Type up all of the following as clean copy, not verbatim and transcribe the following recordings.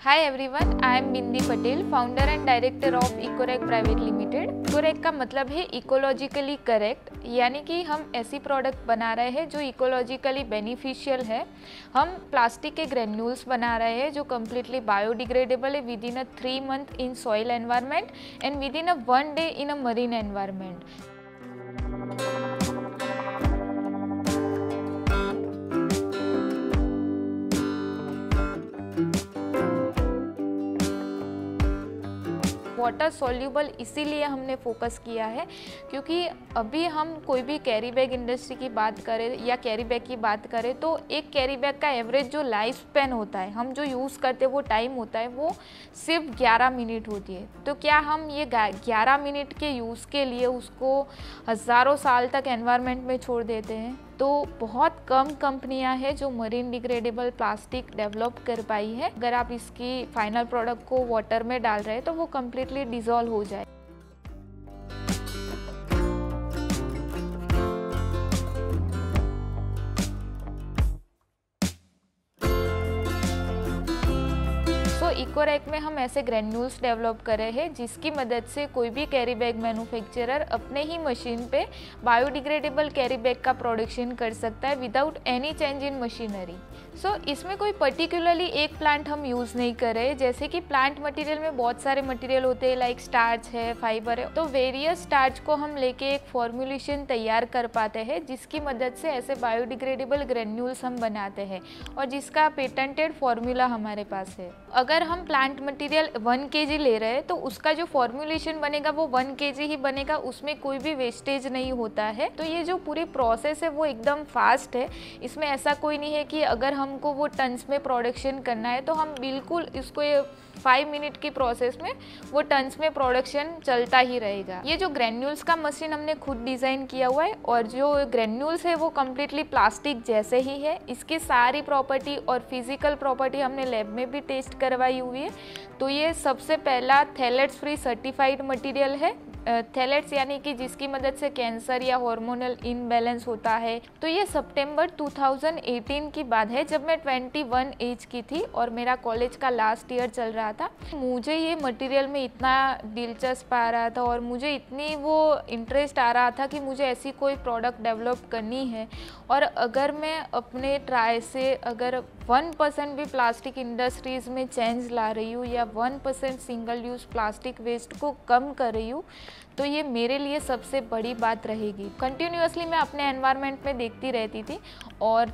Hi everyone, I am Bindi Patel, founder and director of Ecorec private limited. Ecorec का मतलब है ecologically correct, यानी कि हम ऐसी प्रोडक्ट बना रहे हैं जो इकोलॉजिकली बेनिफिशियल है। हम प्लास्टिक के ग्रेन्यूल्स बना रहे हैं जो कम्प्लीटली बायोडिग्रेडेबल है with in a 3 month in soil environment and with in a 1 day in a marine environment. Water soluble इसीलिए हमने फोकस किया है क्योंकि अभी हम कोई भी कैरी बैग इंडस्ट्री की बात करें या कैरी बैग की बात करें तो एक कैरी बैग का एवरेज जो लाइफ स्पैन होता है, हम जो यूज़ करते हैं वो टाइम होता है, वो सिर्फ 11 मिनट होती है। तो क्या हम ये 11 मिनट के यूज़ के लिए उसको हज़ारों साल तक एनवायरनमेंट में छोड़ देते हैं? तो बहुत कम कंपनियां हैं जो मरीन डिग्रेडेबल प्लास्टिक डेवलप कर पाई है। अगर आप इसकी फाइनल प्रोडक्ट को वाटर में डाल रहे हैं तो वो कम्प्लीटली डिसॉल्व हो जाए। इकोरेक में हम ऐसे ग्रेन्यूल्स डेवलप कर रहे हैं जिसकी मदद से कोई भी कैरी बैग मैन्युफैक्चरर अपने ही मशीन पे बायोडिग्रेडेबल कैरी बैग का प्रोडक्शन कर सकता है without any change in machinery. इसमें कोई पर्टिकुलरली एक प्लांट हम यूज़ नहीं कर रहे, जैसे कि प्लांट मटेरियल में बहुत सारे मटेरियल होते हैं, लाइक स्टार्च है, फाइबर है। तो वेरियस स्टार्च को हम लेके एक फॉर्मुलेशन तैयार कर पाते हैं जिसकी मदद से ऐसे बायोडिग्रेडेबल ग्रेन्यूल्स हम बनाते हैं और जिसका पेटेंटेड फॉर्मूला हमारे पास है। अगर हम प्लांट मटेरियल 1 kg ले रहे हैं तो उसका जो फॉर्मुलेशन बनेगा वो 1 kg ही बनेगा, उसमें कोई भी वेस्टेज नहीं होता है। तो ये जो पूरी प्रोसेस है वो एकदम फास्ट है। इसमें ऐसा कोई नहीं है कि अगर हमको वो टन्स में प्रोडक्शन करना है तो हम बिल्कुल इसको 5 मिनट की प्रोसेस में वो टन्स में प्रोडक्शन चलता ही रहेगा। ये जो ग्रेन्यूल्स का मशीन हमने खुद डिज़ाइन किया हुआ है और जो ग्रेन्यूल्स है वो कम्प्लीटली प्लास्टिक जैसे ही है। इसकी सारी प्रॉपर्टी और फिजिकल प्रॉपर्टी हमने लैब में भी टेस्ट करवाई हुई है। तो ये सबसे पहला थैलेट्स फ्री सर्टिफाइड मटेरियल है। थैलेट्स यानी कि जिसकी मदद से कैंसर या हार्मोनल इनबैलेंस होता है। तो ये सितंबर 2018 की बात है जब मैं 21 एज की थी और मेरा कॉलेज का लास्ट ईयर चल रहा था। मुझे ये मटेरियल में इतना दिलचस्प आ रहा था और मुझे इतनी वो इंटरेस्ट आ रहा था कि मुझे ऐसी कोई प्रोडक्ट डेवलप करनी है और अगर मैं अपने ट्राई से अगर 1% भी प्लास्टिक इंडस्ट्रीज़ में चेंज ला रही हूँ या 1% सिंगल यूज़ प्लास्टिक वेस्ट को कम कर रही हूँ तो ये मेरे लिए सबसे बड़ी बात रहेगी। कंटिन्यूअसली मैं अपने एनवायरनमेंट में देखती रहती थी और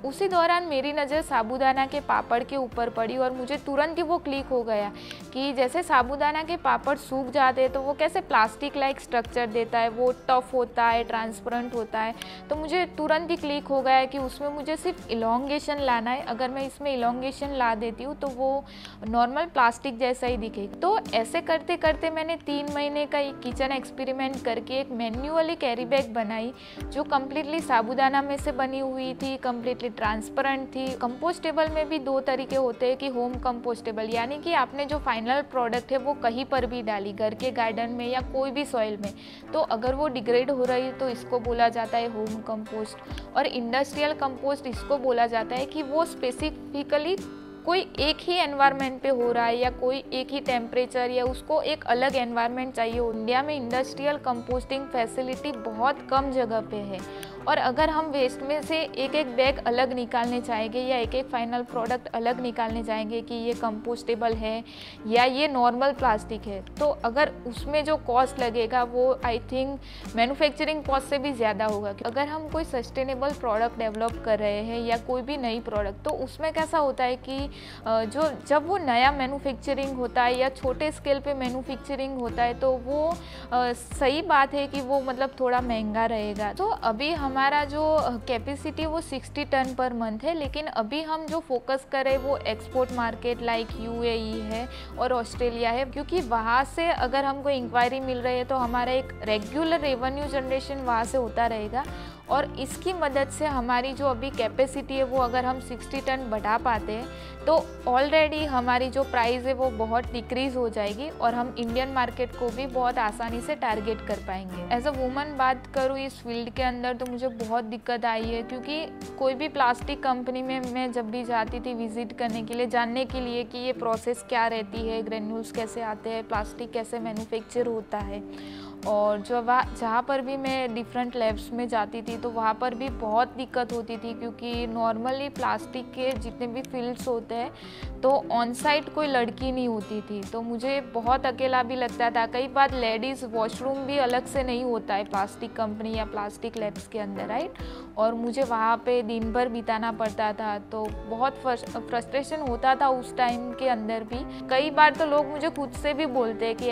उसी दौरान मेरी नज़र साबूदाना के पापड़ के ऊपर पड़ी और मुझे तुरंत ही वो क्लिक हो गया कि जैसे साबूदाना के पापड़ सूख जाते हैं तो वो कैसे प्लास्टिक लाइक स्ट्रक्चर देता है, वो टफ होता है, ट्रांसपेरेंट होता है। तो मुझे तुरंत ही क्लिक हो गया कि उसमें मुझे सिर्फ इलोंगेशन लाना है। अगर मैं इसमें इलोंगेशन ला देती हूँ तो वो नॉर्मल प्लास्टिक जैसा ही दिखेगा। तो ऐसे करते करते मैंने 3 महीने का एक किचन एक्सपेरिमेंट करके एक मैन्युअली कैरी बैग बनाई जो कम्प्लीटली साबूदाना में से बनी हुई थी, कम्प्लीटली ट्रांसपेरेंट थी। कंपोस्टेबल में भी 2 तरीके होते हैं कि होम कंपोस्टेबल यानी कि आपने जो फाइनल प्रोडक्ट है वो कहीं पर भी डाली, घर के गार्डन में या कोई भी सॉइल में, तो अगर वो डिग्रेड हो रही है तो इसको बोला जाता है होम कंपोस्ट। और इंडस्ट्रियल कंपोस्ट इसको बोला जाता है कि वो स्पेसिफिकली कोई एक ही एनवायरनमेंट पे हो रहा है या कोई एक ही टेम्परेचर या उसको एक अलग एनवायरनमेंट चाहिए। इंडिया में इंडस्ट्रियल कंपोस्टिंग फैसिलिटी बहुत कम जगह पे है और अगर हम वेस्ट में से एक एक बैग अलग निकालने चाहेंगे या एक एक फाइनल प्रोडक्ट अलग निकालने चाहेंगे कि ये कंपोस्टेबल है या ये नॉर्मल प्लास्टिक है, तो अगर उसमें जो कॉस्ट लगेगा वो आई थिंक मैन्युफैक्चरिंग कॉस्ट से भी ज़्यादा होगा। अगर हम कोई सस्टेनेबल प्रोडक्ट डेवलप कर रहे हैं या कोई भी नई प्रोडक्ट, तो उसमें कैसा होता है कि जब वो नया मैन्युफैक्चरिंग होता है या छोटे स्केल पे मैन्युफैक्चरिंग होता है तो वो सही बात है कि वो मतलब थोड़ा महंगा रहेगा। तो अभी हमारा जो कैपेसिटी वो 60 टन पर मंथ है, लेकिन अभी हम जो फोकस करें वो एक्सपोर्ट मार्केट लाइक UAE है और ऑस्ट्रेलिया है, क्योंकि वहाँ से अगर हमको इंक्वायरी मिल रही है तो हमारा एक रेगुलर रेवेन्यू जनरेशन वहाँ से होता रहेगा और इसकी मदद से हमारी जो अभी कैपेसिटी है वो अगर हम 60 टन बढ़ा पाते हैं तो ऑलरेडी हमारी जो प्राइस है वो बहुत डिक्रीज़ हो जाएगी और हम इंडियन मार्केट को भी बहुत आसानी से टारगेट कर पाएंगे। एज अ वुमन बात करूँ इस फील्ड के अंदर तो मुझे बहुत दिक्कत आई है, क्योंकि कोई भी प्लास्टिक कंपनी में मैं जब भी जाती थी विजिट करने के लिए, जानने के लिए कि ये प्रोसेस क्या रहती है, ग्रेन्यूल्स कैसे आते हैं, प्लास्टिक कैसे मैन्युफैक्चर होता है, और जो जहाँ पर भी मैं डिफरेंट लैब्स में जाती थी तो वहाँ पर भी बहुत दिक्कत होती थी, क्योंकि नॉर्मली प्लास्टिक के जितने भी फील्ड्स होते हैं तो ऑन साइट कोई लड़की नहीं होती थी, तो मुझे बहुत अकेला भी लगता था। कई बार लेडीज़ वॉशरूम भी अलग से नहीं होता है प्लास्टिक कंपनी या प्लास्टिक लैब्स के अंदर, राइट, और मुझे वहाँ पे दिन भर बिताना पड़ता था, तो बहुत फ्रस्ट्रेशन होता था उस टाइम के अंदर भी। कई बार तो लोग मुझे खुद से भी बोलते हैं कि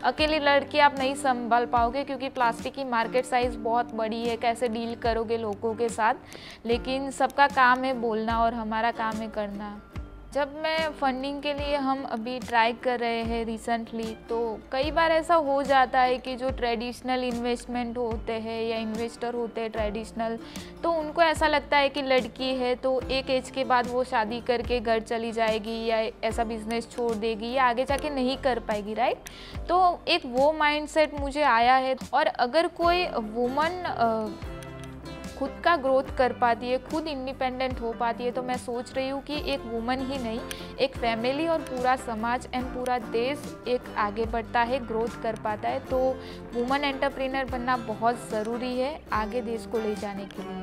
अकेली लड़की आप नहीं संभाल पाओगे, क्योंकि प्लास्टिक की मार्केट साइज़ बहुत बड़ी है, कैसे डील करोगे लोगों के साथ। लेकिन सबका काम है बोलना और हमारा काम है करना। जब मैं फंडिंग के लिए हम अभी ट्राई कर रहे हैं रिसेंटली, तो कई बार ऐसा हो जाता है कि जो ट्रेडिशनल इन्वेस्टमेंट होते हैं या इन्वेस्टर होते हैं ट्रेडिशनल, तो उनको ऐसा लगता है कि लड़की है तो एक एज के बाद वो शादी करके घर चली जाएगी या ऐसा बिजनेस छोड़ देगी या आगे जाके नहीं कर पाएगी, राइट। तो एक वो माइंडसेट मुझे आया है, और अगर कोई वुमन खुद का ग्रोथ कर पाती है, खुद इंडिपेंडेंट हो पाती है, तो मैं सोच रही हूँ कि एक वुमन ही नहीं, एक फैमिली और पूरा समाज एंड पूरा देश एक आगे बढ़ता है, ग्रोथ कर पाता है। तो वुमन एंटरप्रेन्योर बनना बहुत ज़रूरी है आगे देश को ले जाने के लिए।